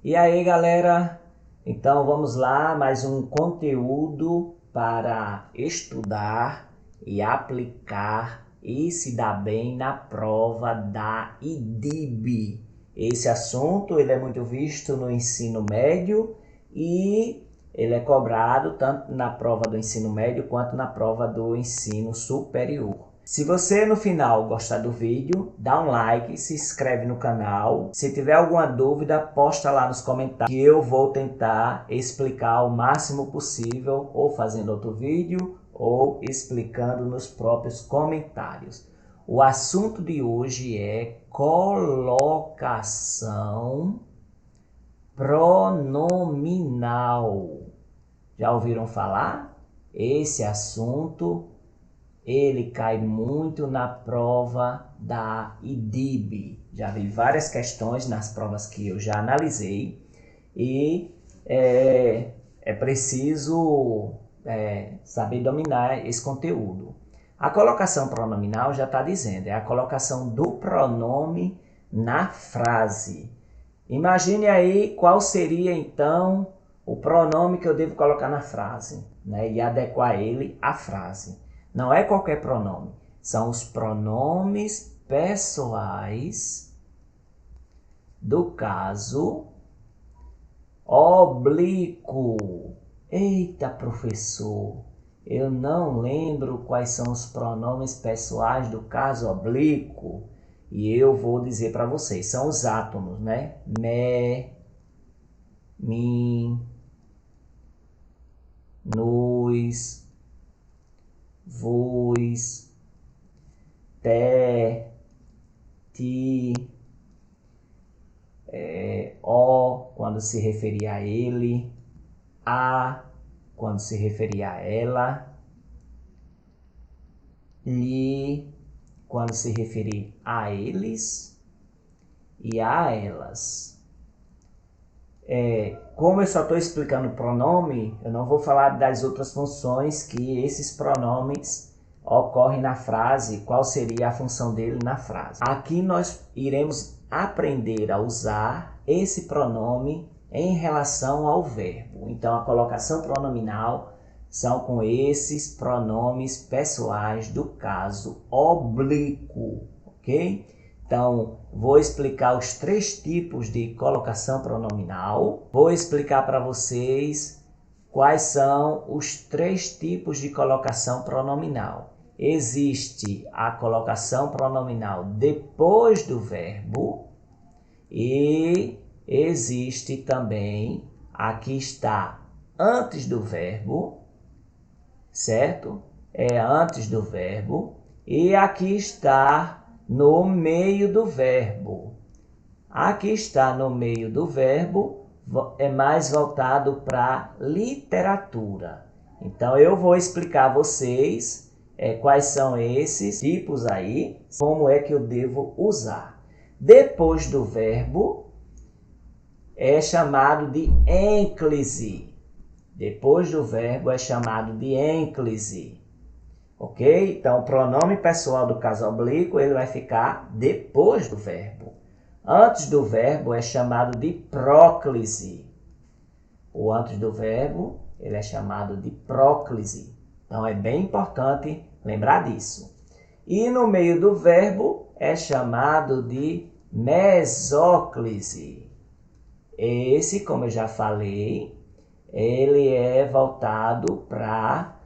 E aí, galera? Então vamos lá, mais um conteúdo para estudar e aplicar e se dar bem na prova da IDIB. Esse assunto ele é muito visto no ensino médio e ele é cobrado tanto na prova do ensino médio quanto na prova do ensino superior. Se você no final gostar do vídeo, dá um like, se inscreve no canal. Se tiver alguma dúvida, posta lá nos comentários que eu vou tentar explicar o máximo possível, ou fazendo outro vídeo, ou explicando nos próprios comentários. O assunto de hoje é colocação pronominal. Já ouviram falar? Esse assunto ele cai muito na prova da IDIB. Já vi várias questões nas provas que eu já analisei e é preciso saber dominar esse conteúdo. A colocação pronominal já está dizendo, é a colocação do pronome na frase. Imagine aí qual seria então o pronome que eu devo colocar na frase, né, e adequar ele à frase. Não é qualquer pronome, são os pronomes pessoais do caso oblíquo. Eita, professor, eu não lembro quais são os pronomes pessoais do caso oblíquo. E eu vou dizer para vocês, são os átomos, né? Me, mim, nos, vos, te, ti, o, quando se referir a ele, a, quando se referir a ela, lhe, quando se referir a eles e a elas. Como eu só estou explicando o pronome, eu não vou falar das outras funções que esses pronomes ocorrem na frase, qual seria a função dele na frase. Aqui nós iremos aprender a usar esse pronome em relação ao verbo. Então a colocação pronominal são com esses pronomes pessoais do caso oblíquo, ok? Então, vou explicar os 3 tipos de colocação pronominal. Vou explicar para vocês quais são os 3 tipos de colocação pronominal. Existe a colocação pronominal depois do verbo e existe também a que está antes do verbo, certo? É antes do verbo. E aqui está no meio do verbo. Aqui está no meio do verbo, é mais voltado para literatura. Então eu vou explicar a vocês quais são esses tipos aí, como é que eu devo usar. Depois do verbo é chamado de ênclise. Depois do verbo é chamado de ênclise. Ok? Então, o pronome pessoal do caso oblíquo ele vai ficar depois do verbo. Antes do verbo é chamado de próclise. O antes do verbo ele é chamado de próclise. Então, é bem importante lembrar disso. E no meio do verbo é chamado de mesóclise. Esse, como eu já falei, ele é voltado para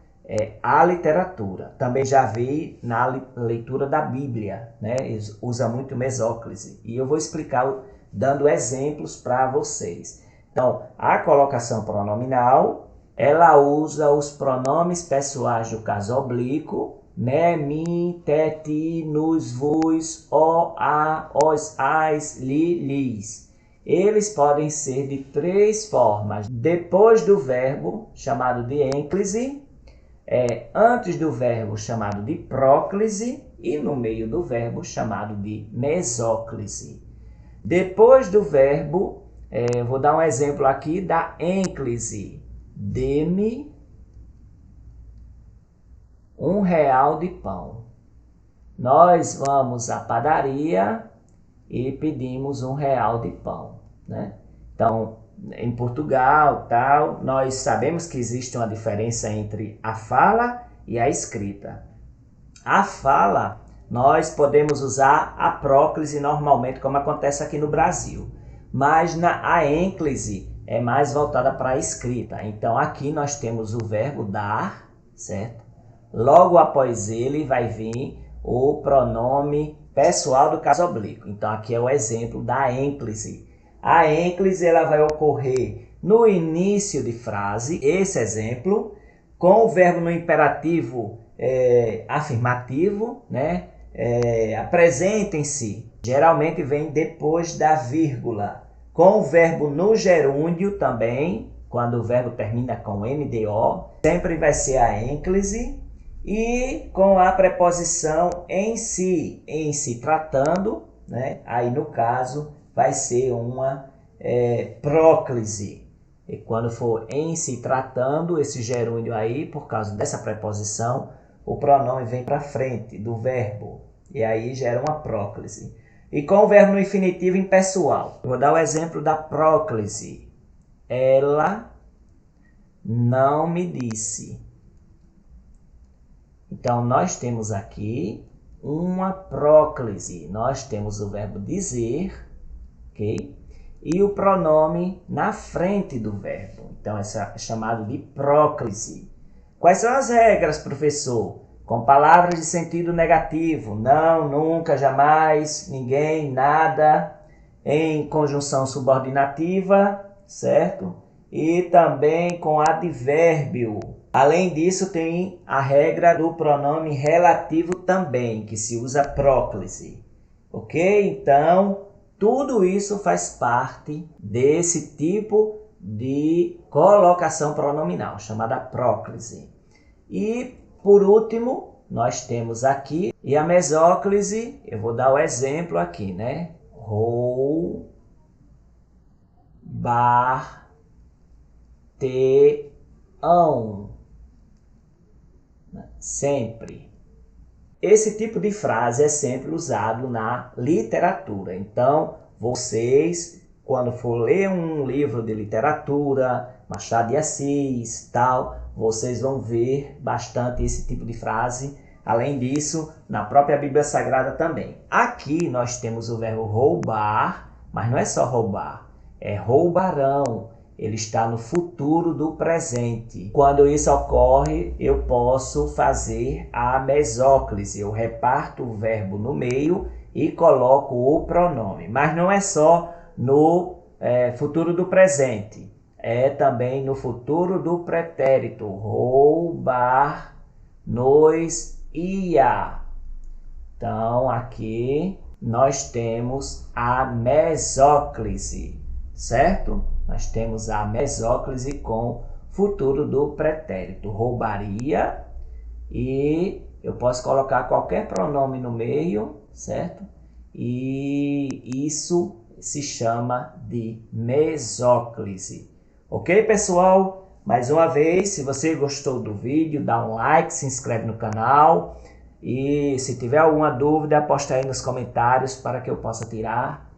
a literatura. Também já vi na leitura da Bíblia, né? Usa muito mesóclise. E eu vou explicar dando exemplos para vocês. Então, a colocação pronominal, ela usa os pronomes pessoais do caso oblíquo, me, mim, te, ti, nos, vos, o, a, os, as, li, lis. Eles podem ser de 3 formas. Depois do verbo, chamado de ênclise, antes do verbo, chamado de próclise, e no meio do verbo, chamado de mesóclise. Depois do verbo, vou dar um exemplo aqui da ênclise. Dê-me R$1 de pão. Nós vamos à padaria e pedimos R$1 de pão, né? Então, em Portugal, tal, nós sabemos que existe uma diferença entre a fala e a escrita. A fala, nós podemos usar a próclise normalmente, como acontece aqui no Brasil. Mas a ênclise é mais voltada para a escrita. Então, aqui nós temos o verbo dar, certo? Logo após ele vai vir o pronome pessoal do caso oblíquo. Então, aqui é o exemplo da ênclise. A ênclise ela vai ocorrer no início de frase, esse exemplo, com o verbo no imperativo afirmativo, né? Apresentem-se, geralmente vem depois da vírgula. Com o verbo no gerúndio também, quando o verbo termina com NDO, sempre vai ser a ênclise. E com a preposição em si tratando, né? Aí no caso vai ser uma próclise. E quando for em si tratando, esse gerúndio aí, por causa dessa preposição, o pronome vem para frente do verbo. E aí gera uma próclise. E com o verbo no infinitivo impessoal. Eu vou dar o exemplo da próclise. Ela não me disse. Então, nós temos aqui uma próclise. Nós temos o verbo dizer, ok? E o pronome na frente do verbo. Então, isso é chamado de próclise. Quais são as regras, professor? Com palavras de sentido negativo. Não, nunca, jamais, ninguém, nada. Em conjunção subordinativa, certo? E também com advérbio. Além disso, tem a regra do pronome relativo também, que se usa próclise. Ok? Então, tudo isso faz parte desse tipo de colocação pronominal, chamada próclise. E, por último, nós temos aqui, e a mesóclise, eu vou dar o exemplo aqui, né? Roubar-te-ão. Sempre. Esse tipo de frase é sempre usado na literatura. Então, vocês, quando for ler um livro de literatura, Machado de Assis, tal, vocês vão ver bastante esse tipo de frase. Além disso, na própria Bíblia Sagrada também. Aqui nós temos o verbo roubar, mas não é só roubar, é roubarão. Ele está no futuro do presente. Quando isso ocorre, eu posso fazer a mesóclise. Eu reparto o verbo no meio e coloco o pronome. Mas não é só no futuro do presente. É também no futuro do pretérito. Roubar-nos-ia. Então, aqui nós temos a mesóclise, certo? Nós temos a mesóclise com futuro do pretérito. Roubaria, e eu posso colocar qualquer pronome no meio, certo? E isso se chama de mesóclise. Ok, pessoal? Mais uma vez, se você gostou do vídeo, dá um like, se inscreve no canal. E se tiver alguma dúvida, posta aí nos comentários para que eu possa tirar